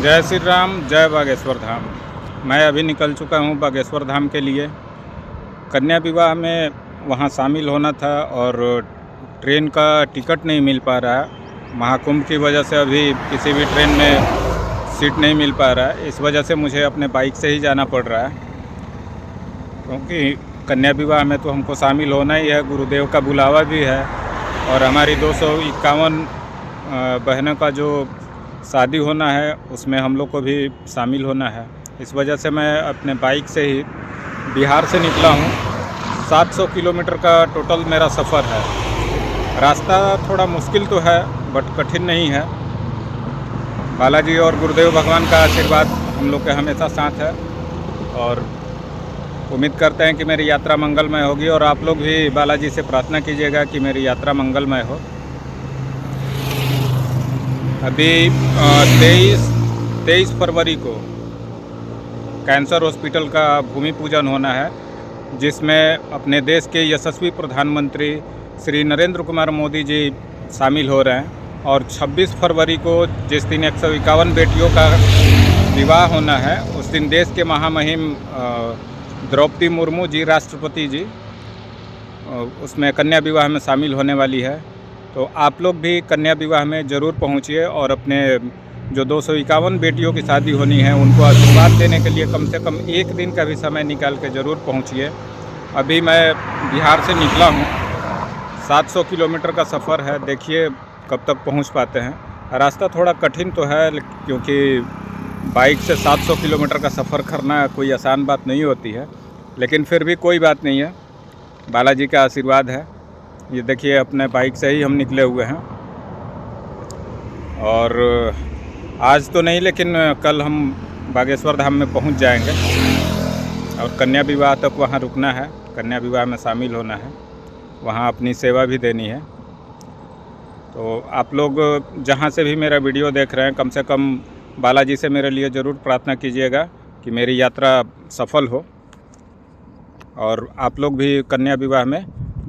जय श्री राम, जय बागेश्वर धाम। मैं अभी निकल चुका हूँ बागेश्वर धाम के लिए। कन्या विवाह में वहाँ शामिल होना था और ट्रेन का टिकट नहीं मिल पा रहा है। महाकुंभ की वजह से अभी किसी भी ट्रेन में सीट नहीं मिल पा रहा है। इस वजह से मुझे अपने बाइक से ही जाना पड़ रहा है, क्योंकि कन्या विवाह में तो हमको शामिल होना ही है। गुरुदेव का बुलावा भी है और हमारी 251 बहनों का जो शादी होना है उसमें हम लोग को भी शामिल होना है। इस वजह से मैं अपने बाइक से ही बिहार से निकला हूँ। 700 किलोमीटर का टोटल मेरा सफ़र है। रास्ता थोड़ा मुश्किल तो है बट कठिन नहीं है। बालाजी और गुरुदेव भगवान का आशीर्वाद हम लोग के हमेशा साथ है और उम्मीद करते हैं कि मेरी यात्रा मंगलमय होगी। और आप लोग भी बालाजी से प्रार्थना कीजिएगा कि मेरी यात्रा मंगलमय हो। अभी 23 फरवरी को कैंसर हॉस्पिटल का भूमि पूजन होना है, जिसमें अपने देश के यशस्वी प्रधानमंत्री श्री नरेंद्र कुमार मोदी जी शामिल हो रहे हैं। और 26 फरवरी को जिस दिन 151 बेटियों का विवाह होना है, उस दिन देश के महामहिम द्रौपदी मुर्मू जी, राष्ट्रपति जी, उसमें कन्या विवाह में शामिल होने वाली है। तो आप लोग भी कन्या विवाह में ज़रूर पहुंचिए और अपने जो 251 बेटियों की शादी होनी है उनको आशीर्वाद देने के लिए कम से कम एक दिन का भी समय निकाल के ज़रूर पहुंचिए। अभी मैं बिहार से निकला हूं। 700 किलोमीटर का सफ़र है, देखिए कब तक पहुंच पाते हैं। रास्ता थोड़ा कठिन तो है, क्योंकि बाइक से 700 किलोमीटर का सफ़र करना कोई आसान बात नहीं होती है, लेकिन फिर भी कोई बात नहीं है, बालाजी का आशीर्वाद है। ये देखिए अपने बाइक से ही हम निकले हुए हैं और आज तो नहीं लेकिन कल हम बागेश्वर धाम में पहुंच जाएंगे और कन्या विवाह तक वहां रुकना है। कन्या विवाह में शामिल होना है, वहां अपनी सेवा भी देनी है। तो आप लोग जहां से भी मेरा वीडियो देख रहे हैं, कम से कम बालाजी से मेरे लिए ज़रूर प्रार्थना कीजिएगा कि मेरी यात्रा सफल हो और आप लोग भी कन्या विवाह में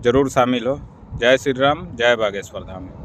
ज़रूर शामिल हो। जय श्री राम, जय बागेश्वर धाम।